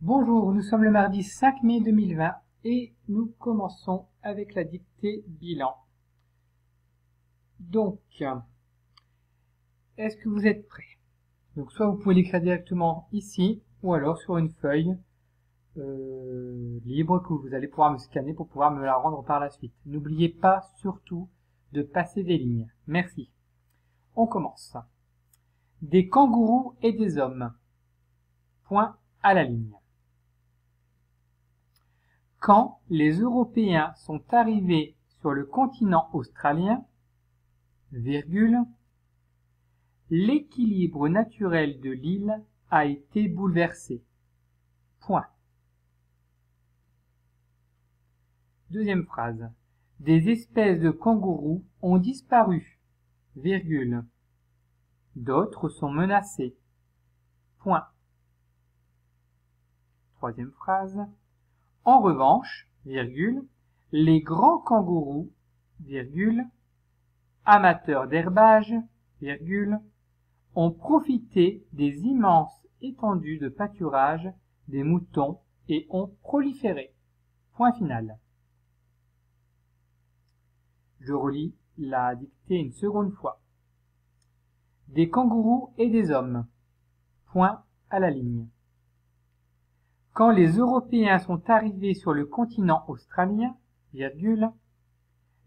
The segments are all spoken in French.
Bonjour, nous sommes le mardi 5 mai 2020 et nous commençons avec la dictée bilan. Donc, est-ce que vous êtes prêts? Donc, soit vous pouvez l'écrire directement ici ou alors sur une feuille libre que vous allez pouvoir me scanner pour pouvoir me la rendre par la suite. N'oubliez pas surtout de passer des lignes. Merci. On commence. Des kangourous et des hommes. Point à la ligne. Quand les Européens sont arrivés sur le continent australien, virgule, l'équilibre naturel de l'île a été bouleversé. Point. Deuxième phrase. Des espèces de kangourous ont disparu, virgule. D'autres sont menacées. Point. Troisième phrase. En revanche, virgule, les grands kangourous, virgule, amateurs d'herbage, virgule, ont profité des immenses étendues de pâturage des moutons et ont proliféré. Point final. Je relis la dictée une seconde fois. Des kangourous et des hommes. Point à la ligne. Quand les Européens sont arrivés sur le continent australien, virgule,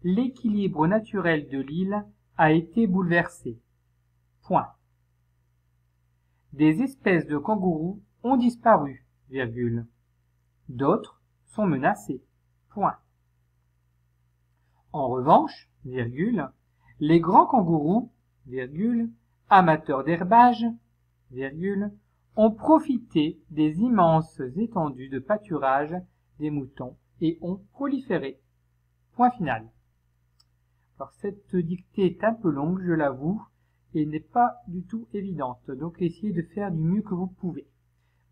l'équilibre naturel de l'île a été bouleversé. Point. Des espèces de kangourous ont disparu, virgule. D'autres sont menacées. Point. En revanche, virgule, les grands kangourous, virgule, amateurs d'herbage, virgule, ont profité des immenses étendues de pâturage des moutons et ont proliféré. Point final. Alors cette dictée est un peu longue, je l'avoue, et n'est pas du tout évidente, donc essayez de faire du mieux que vous pouvez.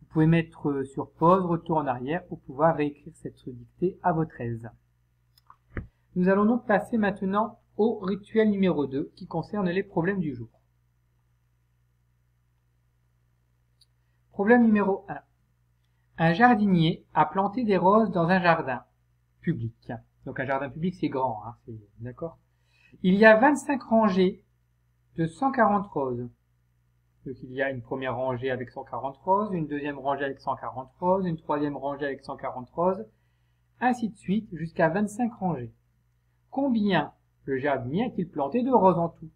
Vous pouvez mettre sur pause, retour en arrière pour pouvoir réécrire cette dictée à votre aise. Nous allons donc passer maintenant au rituel numéro 2 qui concerne les problèmes du jour. Problème numéro 1. Un jardinier a planté des roses dans un jardin public. Donc un jardin public c'est grand, hein, d'accord. Il y a 25 rangées de 140 roses. Donc il y a une première rangée avec 140 roses, une deuxième rangée avec 140 roses, une troisième rangée avec 140 roses, ainsi de suite jusqu'à 25 rangées. Combien le jardinier a-t-il planté de roses en tout?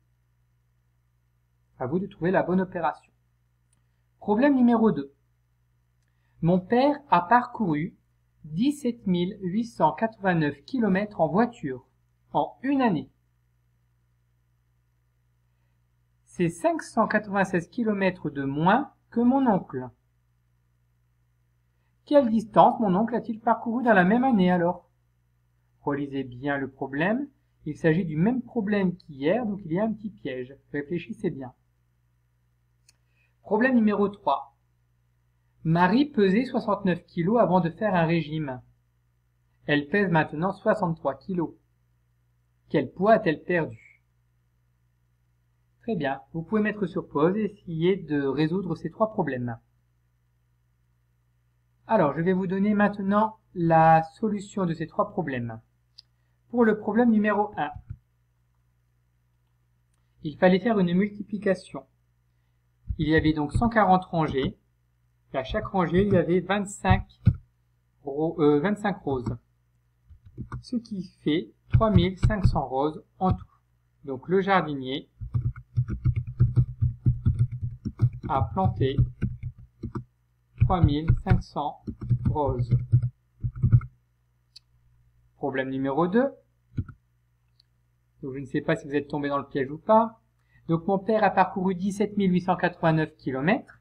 À vous de trouver la bonne opération. Problème numéro 2. Mon père a parcouru 17 889 km en voiture en une année. C'est 596 km de moins que mon oncle. Quelle distance mon oncle a-t-il parcouru dans la même année alors? Relisez bien le problème. Il s'agit du même problème qu'hier, donc il y a un petit piège. Réfléchissez bien. Problème numéro 3. Marie pesait 69 kg avant de faire un régime. Elle pèse maintenant 63 kg. Quel poids a-t-elle perdu? Très bien, vous pouvez mettre sur pause et essayer de résoudre ces trois problèmes. Alors, je vais vous donner maintenant la solution de ces trois problèmes. Pour le problème numéro 1, il fallait faire une multiplication. Il y avait donc 140 rangées, et à chaque rangée, il y avait 25 roses, ce qui fait 3500 roses en tout. Donc le jardinier a planté 3500 roses. Problème numéro 2. Donc je ne sais pas si vous êtes tombé dans le piège ou pas. Donc mon père a parcouru 17 889 km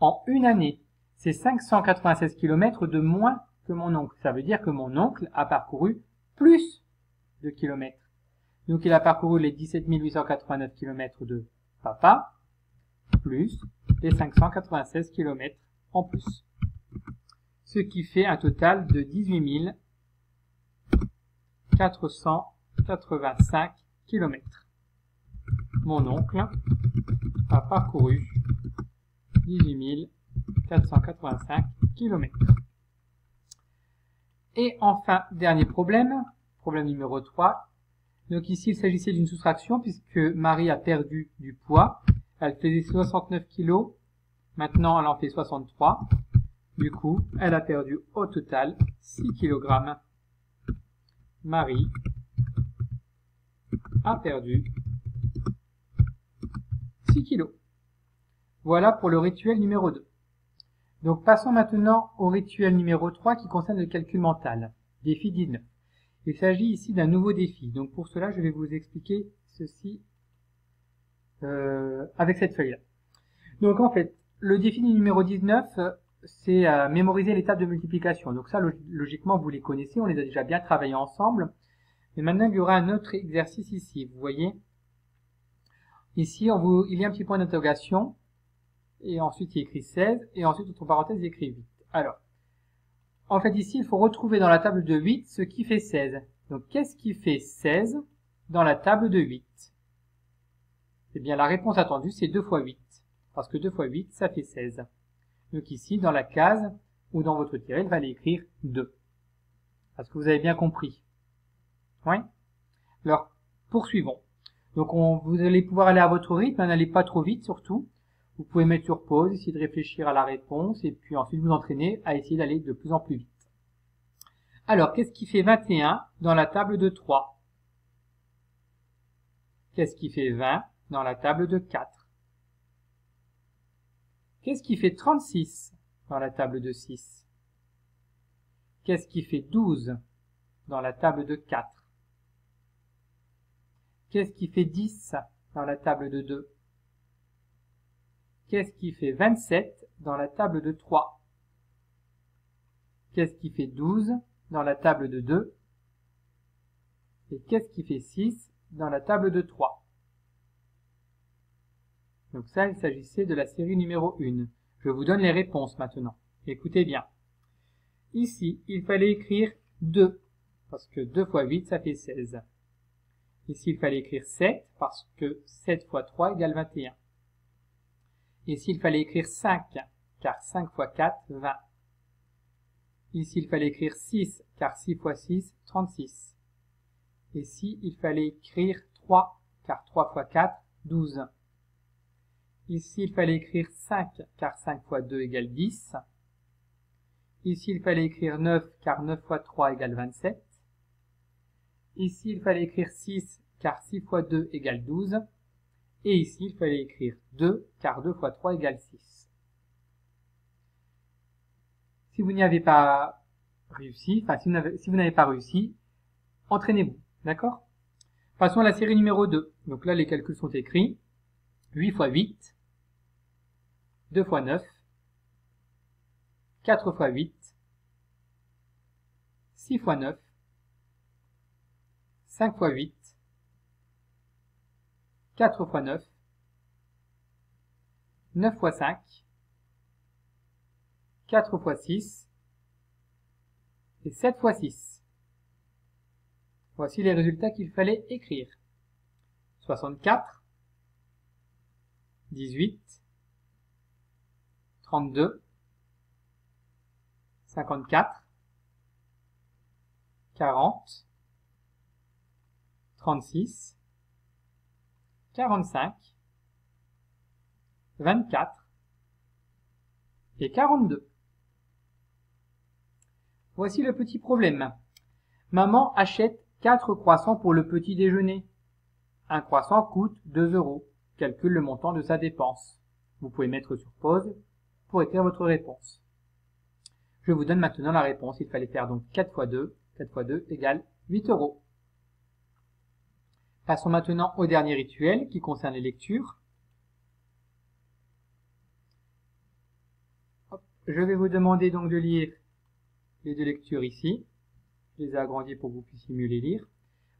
en une année. C'est 596 km de moins que mon oncle. Ça veut dire que mon oncle a parcouru plus de kilomètres. Donc il a parcouru les 17 889 km de papa, plus les 596 km en plus. Ce qui fait un total de 18 485 km. Mon oncle a parcouru 18 485 km. Et enfin, dernier problème, problème numéro 3. Donc ici, il s'agissait d'une soustraction puisque Marie a perdu du poids. Elle faisait 69 kg. Maintenant, elle en fait 63. Du coup, elle a perdu au total 6 kg. Marie a perdu 6 kg. Voilà pour le rituel numéro 2. Donc passons maintenant au rituel numéro 3 qui concerne le calcul mental. Défi 19. Il s'agit ici d'un nouveau défi. Donc pour cela, je vais vous expliquer ceci avec cette feuille-là. Donc en fait, le défi numéro 19, c'est mémoriser les tables de multiplication. Donc ça, logiquement, vous les connaissez, on les a déjà bien travaillés ensemble. Mais maintenant, il y aura un autre exercice ici. Vous voyez, ici, il y a un petit point d'interrogation. Et ensuite, il écrit 16. Et ensuite, entre parenthèses, il écrit 8. Alors, en fait, ici, il faut retrouver dans la table de 8 ce qui fait 16. Donc, qu'est-ce qui fait 16 dans la table de 8? Eh bien, la réponse attendue, c'est 2 fois 8. Parce que 2 fois 8, ça fait 16. Donc ici, dans la case ou dans votre tiret, il va aller écrire 2. Est-ce que vous avez bien compris? Oui? Alors, poursuivons. Donc, vous allez pouvoir aller à votre rythme, n'allez pas trop vite surtout. Vous pouvez mettre sur pause, essayer de réfléchir à la réponse et puis ensuite vous entraîner à essayer d'aller de plus en plus vite. Alors, qu'est-ce qui fait 21 dans la table de 3? Qu'est-ce qui fait 20 dans la table de 4? Qu'est-ce qui fait 36 dans la table de 6? Qu'est-ce qui fait 12 dans la table de 4? Qu'est-ce qui fait 10 dans la table de 2? Qu'est-ce qui fait 27 dans la table de 3? Qu'est-ce qui fait 12 dans la table de 2? Et qu'est-ce qui fait 6 dans la table de 3? Donc ça, il s'agissait de la série numéro 1. Je vous donne les réponses maintenant. Écoutez bien. Ici, il fallait écrire 2, parce que 2 fois 8, ça fait 16. Ici, il fallait écrire 7, parce que 7 fois 3 égale 21. Ici, il fallait écrire 5, car 5 fois 4, 20. Ici, il fallait écrire 6, car 6 fois 6, 36. Ici, il fallait écrire 3, car 3 fois 4, 12. Ici, il fallait écrire 5, car 5 fois 2 égale 10. Ici, il fallait écrire 9, car 9 fois 3 égale 27. Ici, il fallait écrire 6, car 6 fois 2 égale 12. Et ici, il fallait écrire 2, car 2 fois 3 égale 6. Si vous n'y avez pas réussi, enfin, si vous n'avez pas réussi, entraînez-vous, d'accord? Passons à la série numéro 2. Donc là, les calculs sont écrits. 8 fois 8, 2 fois 9, 4 fois 8, 6 fois 9, 5 fois 8, 4 fois 9, 9 fois 5, 4 fois 6 et 7 fois 6. Voici les résultats qu'il fallait écrire. 64, 18, 32, 54, 40, 36, 45, 24 et 42. Voici le petit problème. Maman achète 4 croissants pour le petit déjeuner. Un croissant coûte 2 €. Calcule le montant de sa dépense. Vous pouvez mettre sur pause pour écrire votre réponse. Je vous donne maintenant la réponse. Il fallait faire donc 4 fois 2. 4 fois 2 égale 8 €. Passons maintenant au dernier rituel qui concerne les lectures. Je vais vous demander donc de lire les deux lectures ici. Je les ai agrandies pour que vous puissiez mieux les lire.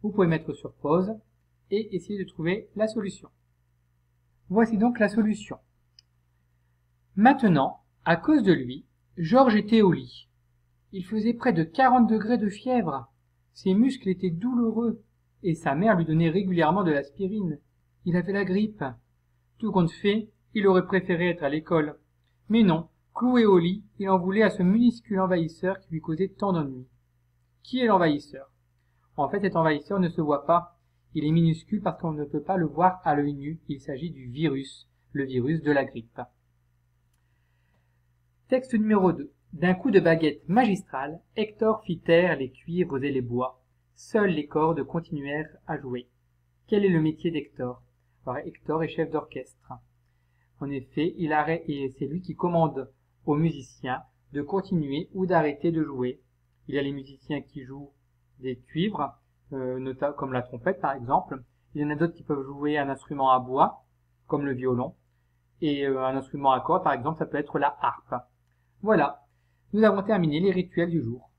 Vous pouvez mettre sur pause et essayer de trouver la solution. Voici donc la solution. Maintenant, à cause de lui, Georges était au lit. Il faisait près de 40 degrés de fièvre. Ses muscles étaient douloureux et sa mère lui donnait régulièrement de l'aspirine. Il avait la grippe. Tout compte fait, il aurait préféré être à l'école. Mais non, cloué au lit, il en voulait à ce minuscule envahisseur qui lui causait tant d'ennuis. Qui est l'envahisseur? En fait, cet envahisseur ne se voit pas. Il est minuscule parce qu'on ne peut pas le voir à l'œil nu. Il s'agit du virus, le virus de la grippe. Texte numéro 2. D'un coup de baguette magistrale, Hector fit taire les cuivres et les bois. Seules les cordes continuèrent à jouer. Quel est le métier d'Hector? Alors, Hector est chef d'orchestre. En effet, et c'est lui qui commande aux musiciens de continuer ou d'arrêter de jouer. Il y a les musiciens qui jouent des cuivres, comme la trompette par exemple. Il y en a d'autres qui peuvent jouer un instrument à bois, comme le violon. Et un instrument à cordes, par exemple, ça peut être la harpe. Voilà, nous avons terminé les rituels du jour.